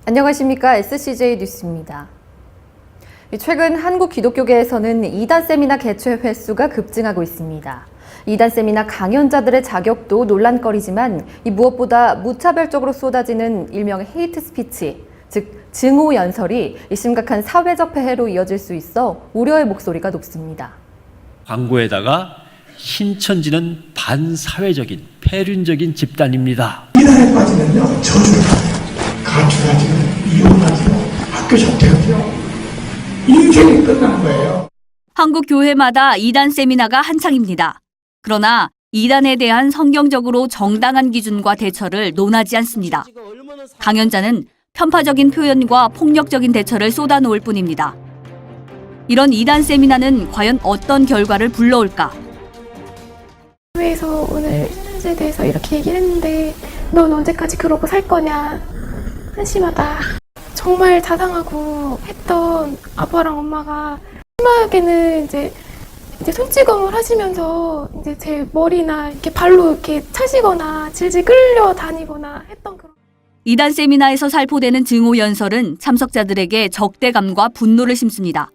안녕하십니까. SCJ 뉴스입니다. 최근 한국 기독교계에서는 이단 세미나 개최 횟수가 급증하고 있습니다. 이단 세미나 강연자들의 자격도 논란거리지만 무엇보다 무차별적으로 쏟아지는 일명의 헤이트 스피치, 즉 증오 연설이 심각한 사회적 폐해로 이어질 수 있어 우려의 목소리가 높습니다. 광고에다가 신천지는 반사회적인 폐륜적인 집단입니다. 이단에 빠지면요 저주를 받아요. 가출하지요, 이혼하지요, 학교 적대하지요. 인생이 끝난 거예요. 한국 교회마다 이단 세미나가 한창입니다. 그러나 이단에 대한 성경적으로 정당한 기준과 대처를 논하지 않습니다. 강연자는 편파적인 표현과 폭력적인 대처를 쏟아놓을 뿐입니다. 이런 이단 세미나는 과연 어떤 결과를 불러올까? 교회에서 오늘 신천지에 대해서 이렇게 얘기를 했는데 넌 언제까지 그러고 살 거냐. 한심하다. 정말 자상하고 했던 아빠랑 엄마가 심하게는 이제 손찌검을 하시면서 이제 제 머리나 이렇게 발로 이렇게 차시거나 질질 끌려다니거나 했던 그런. 이단 세미나에서 살포되는 증오 연설은 참석자들에게 적대감과 분노를 심습니다.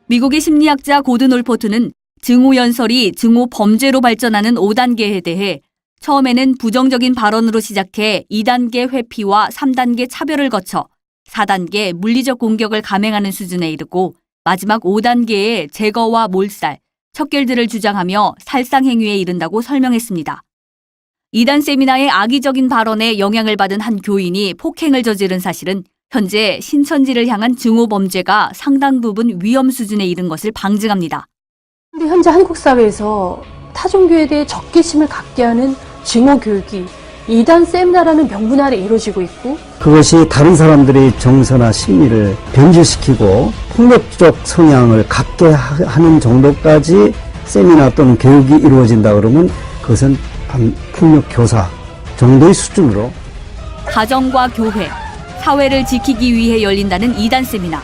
미국의 심리학자 고든 올포트는 증오 연설이 증오 범죄로 발전하는 5단계에 대해 처음에는 부정적인 발언으로 시작해 2단계 회피와 3단계 차별을 거쳐 4단계 물리적 공격을 감행하는 수준에 이르고 마지막 5단계의 제거와 몰살, 척결들을 주장하며 살상행위에 이른다고 설명했습니다. 이단 세미나의 악의적인 발언에 영향을 받은 한 교인이 폭행을 저지른 사실은 현재 신천지를 향한 증오 범죄가 상당 부분 위험 수준에 이른 것을 방증합니다. 근데 현재 한국 사회에서 타종교에 대해 적개심을 갖게 하는 증오 교육이 이단 세미나라는 명분 아래 이루어지고 있고, 그것이 다른 사람들의 정서나 심리를 변질시키고 폭력적 성향을 갖게 하는 정도까지 세미나 또는 교육이 이루어진다 그러면 그것은 폭력 교사 정도의 수준으로 가정과 교회, 사회를 지키기 위해 열린다는 이단 세미나.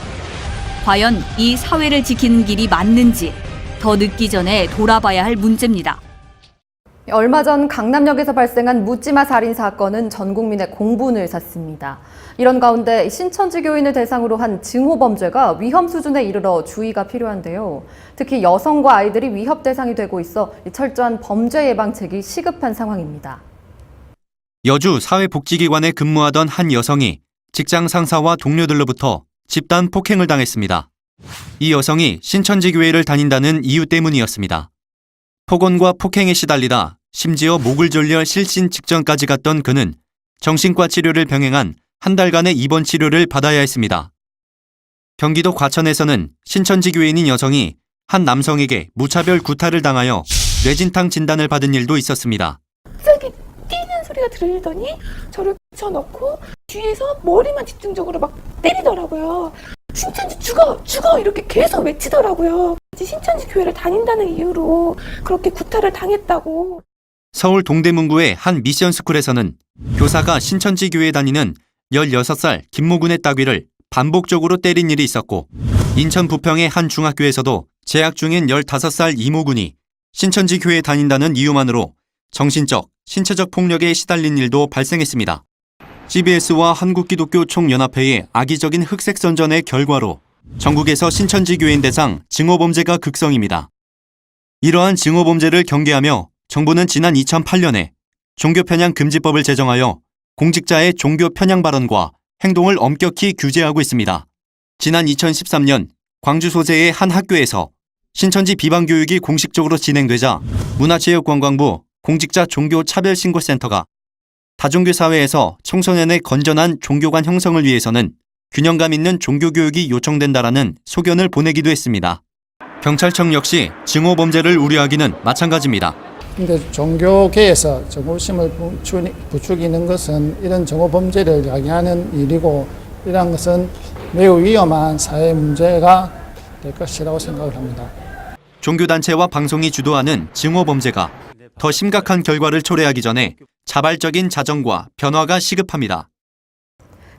과연 이 사회를 지키는 길이 맞는지 더 늦기 전에 돌아봐야 할 문제입니다. 얼마 전 강남역에서 발생한 묻지마 살인 사건은 전 국민의 공분을 샀습니다. 이런 가운데 신천지 교인을 대상으로 한 증오 범죄가 위험 수준에 이르러 주의가 필요한데요. 특히 여성과 아이들이 위협 대상이 되고 있어 철저한 범죄 예방책이 시급한 상황입니다. 여주 사회복지기관에 근무하던 한 여성이 직장 상사와 동료들로부터 집단 폭행을 당했습니다. 이 여성이 신천지 교회를 다닌다는 이유 때문이었습니다. 폭언과 폭행에 시달리다 심지어 목을 졸려 실신 직전까지 갔던 그는 정신과 치료를 병행한 한 달간의 입원 치료를 받아야 했습니다. 경기도 과천에서는 신천지 교인인 여성이 한 남성에게 무차별 구타를 당하여 뇌진탕 진단을 받은 일도 있었습니다. 갑자기 뛰는 소리가 들리더니 저를 붙여넣고 뒤에서 머리만 집중적으로 막 때리더라고요. 신천지 죽어 이렇게 계속 외치더라고요. 신천지 교회를 다닌다는 이유로 그렇게 구타를 당했다고. 서울 동대문구의 한 미션스쿨에서는 교사가 신천지 교회에 다니는 16살 김모군의 따귀를 반복적으로 때린 일이 있었고, 인천 부평의 한 중학교에서도 재학 중인 15살 이모군이 신천지 교회에 다닌다는 이유만으로 정신적, 신체적 폭력에 시달린 일도 발생했습니다. CBS와 한국기독교 총연합회의 악의적인 흑색 선전의 결과로 전국에서 신천지 교인 대상 증오범죄가 극성입니다. 이러한 증오범죄를 경계하며 정부는 지난 2008년에 종교편향 금지법을 제정하여 공직자의 종교 편향 발언과 행동을 엄격히 규제하고 있습니다. 지난 2013년 광주 소재의 한 학교에서 신천지 비방 교육이 공식적으로 진행되자 문화체육관광부 공직자 종교차별신고센터가 다종교 사회에서 청소년의 건전한 종교관 형성을 위해서는 균형감 있는 종교교육이 요청된다라는 소견을 보내기도 했습니다. 경찰청 역시 증오범죄를 우려하기는 마찬가지입니다. 근데 종교계에서 정오심을 부추기는 것은 이런 증오범죄를 야기하는 일이고, 이러한 것은 매우 위험한 사회 문제가 될 것이라고 생각을 합니다. 종교단체와 방송이 주도하는 증오범죄가 더 심각한 결과를 초래하기 전에 자발적인 자정과 변화가 시급합니다.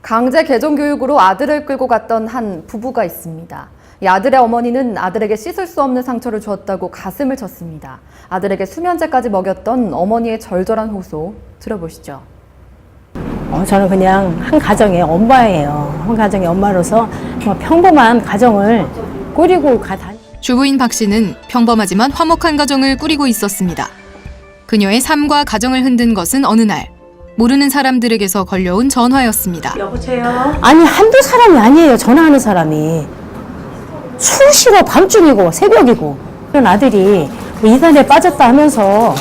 강제 개종교육으로 아들을 끌고 갔던 한 부부가 있습니다. 이 아들의 어머니는 아들에게 씻을 수 없는 상처를 주었다고 가슴을 쳤습니다. 아들에게 수면제까지 먹였던 어머니의 절절한 호소 들어보시죠. 저는 그냥 한 가정의 엄마예요. 한 가정의 엄마로서 정말 평범한 가정을 꾸리고 주부인 박 씨는 평범하지만 화목한 가정을 꾸리고 있었습니다. 그녀의 삶과 가정을 흔든 것은 어느 날 모르는 사람들에게서 걸려온 전화였습니다. 아니 한두 사람이 아니에요. 전화하는 사람이. 수시로 밤중이고 새벽이고 그런 아들이 뭐 이단에 빠졌다 하면서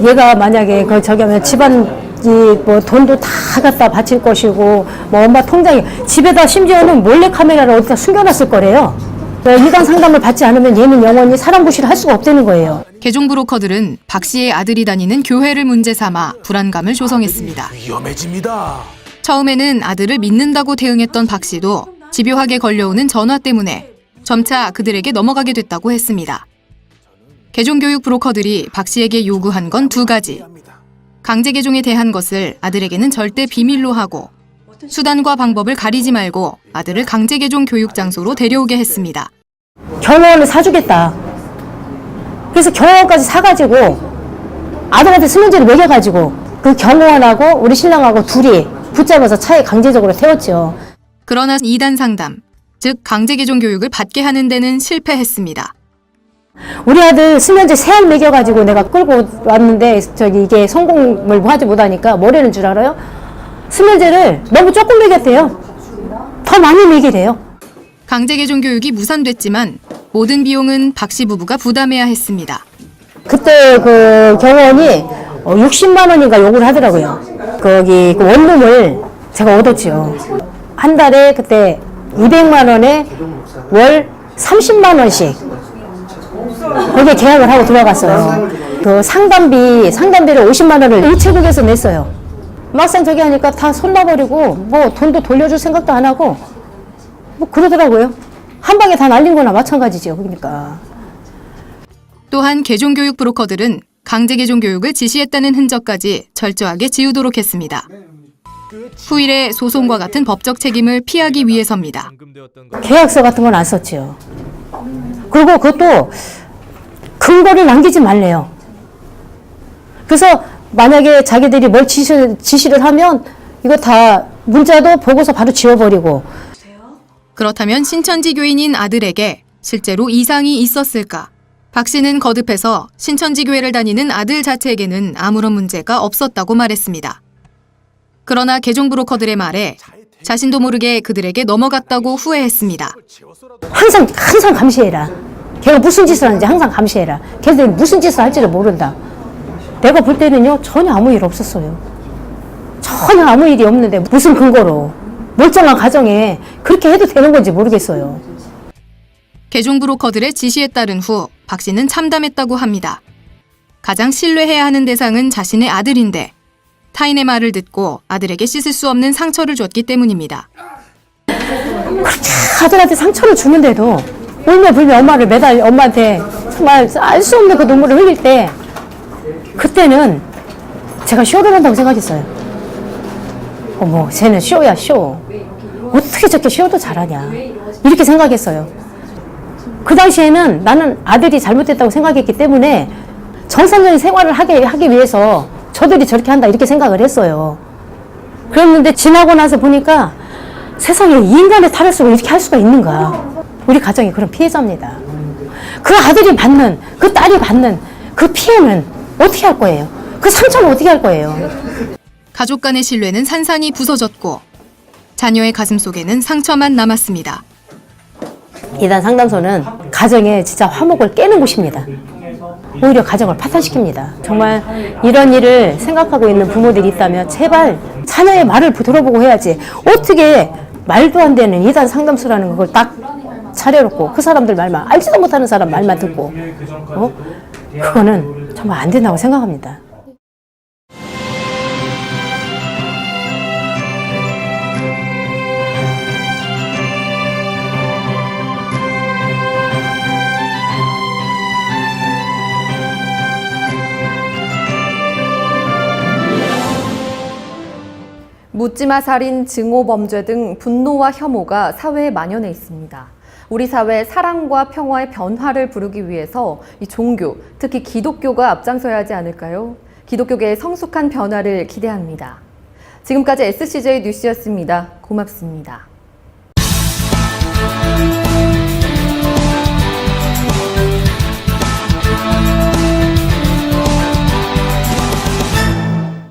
얘가 만약에 저기 하면 집안 뭐 돈도 다 갖다 바칠 것이고 뭐 엄마 통장에 집에다 심지어는 몰래카메라를 어디다 숨겨놨을 거래요. 이단 상담을 받지 않으면 얘는 영원히 사람 구실을 할 수가 없다는 거예요. 개종 브로커들은 박 씨의 아들이 다니는 교회를 문제 삼아 불안감을 조성했습니다. 위험해집니다. 처음에는 아들을 믿는다고 대응했던 박 씨도 집요하게 걸려오는 전화 때문에 점차 그들에게 넘어가게 됐다고 했습니다. 개종교육 브로커들이 박 씨에게 요구한 건 두 가지. 강제 개종에 대한 것을 아들에게는 절대 비밀로 하고 수단과 방법을 가리지 말고 아들을 강제 개종 교육 장소로 데려오게 했습니다. 경호원을 사주겠다. 그래서 경호원까지 사가지고 아들한테 수면제를 먹여가지고 그 경호원하고 우리 신랑하고 둘이 붙잡아서 차에 강제적으로 태웠죠. 그러나 2단 상담, 즉 강제 개종 교육을 받게 하는 데는 실패했습니다. 우리 아들 수면제 3알 먹여가지고 내가 끌고 왔는데 이게 성공을 하지 못하니까 뭐라는 줄 알아요? 수면제를 너무 조금 먹였대요. 더 많이 먹이래요. 강제 개종 교육이 무산됐지만 모든 비용은 박 씨 부부가 부담해야 했습니다. 그때 그 경호원이 60만 원인가 요구를 하더라고요. 거기 그 원룸을 제가 얻었죠. 한 달에 그때 200만 원에 월 30만 원씩 거기에 계약을 하고 들어갔어요. 그 상담비를 50만 원을 우체국에서 냈어요. 막상 저기 하니까 다 손놔버리고 뭐 돈도 돌려줄 생각도 안 하고 뭐 그러더라고요. 한 방에 다 날린 거나 마찬가지죠. 그러니까. 또한 개종교육 브로커들은 강제 개종 교육을 지시했다는 흔적까지 철저하게 지우도록 했습니다. 후일에 소송과 같은 법적 책임을 피하기 위해서입니다. 계약서 같은 건 안 썼죠. 그리고 그것도 근거를 남기지 말래요. 그래서 만약에 자기들이 뭘 지시를 하면 이거 다 문자도 보고서 바로 지워버리고. 그렇다면 신천지 교인인 아들에게 실제로 이상이 있었을까? 박 씨는 거듭해서 신천지 교회를 다니는 아들 자체에게는 아무런 문제가 없었다고 말했습니다. 그러나 개종 브로커들의 말에 자신도 모르게 그들에게 넘어갔다고 후회했습니다. 항상 감시해라. 걔가 무슨 짓을 하는지 항상 감시해라. 걔들 무슨 짓을 할지를 모른다. 내가 볼 때는요 전혀 아무 일 없었어요. 전혀 아무 일이 없는데 무슨 근거로 멀쩡한 가정에 그렇게 해도 되는 건지 모르겠어요. 개종 브로커들의 지시에 따른 후 박 씨는 참담했다고 합니다. 가장 신뢰해야 하는 대상은 자신의 아들인데 타인의 말을 듣고 아들에게 씻을 수 없는 상처를 줬기 때문입니다. 그렇게 아들한테 상처를 주는데도 울며 불며 엄마한테 정말 알 수 없는 그 눈물을 흘릴 때 그때는 제가 쇼를 한다고 생각했어요. 어머, 쟤는 쇼야, 쇼. 어떻게 저렇게 쇼도 잘하냐. 이렇게 생각했어요. 그 당시에는 나는 아들이 잘못됐다고 생각했기 때문에 정상적인 생활을 하기 위해서 저들이 저렇게 한다 이렇게 생각을 했어요. 그랬는데 지나고 나서 보니까 세상에 이 인간의 탈을쓰고 이렇게 할 수가 있는가. 우리 가정이 그런 피해자입니다. 그 아들이 받는, 그 딸이 받는 그 피해는 어떻게 할 거예요? 그 상처는 어떻게 할 거예요? 가족 간의 신뢰는 산산이 부서졌고 자녀의 가슴 속에는 상처만 남았습니다. 이단 상담소는 가정에 진짜 화목을 깨는 곳입니다. 오히려 가정을 파탄시킵니다. 정말 이런 일을 생각하고 있는 부모들이 있다면 제발 자녀의 말을 들어보고 해야지. 어떻게 말도 안 되는 이단 상담소라는 걸 딱 차려놓고 그 사람들 말만, 알지도 못하는 사람 말만 듣고 그거는 정말 안 된다고 생각합니다. 묻지마 살인, 증오범죄 등 분노와 혐오가 사회에 만연해 있습니다. 우리 사회 사랑과 평화의 변화를 부르기 위해서 이 종교, 특히 기독교가 앞장서야 하지 않을까요? 기독교계의 성숙한 변화를 기대합니다. 지금까지 SCJ 뉴스였습니다. 고맙습니다.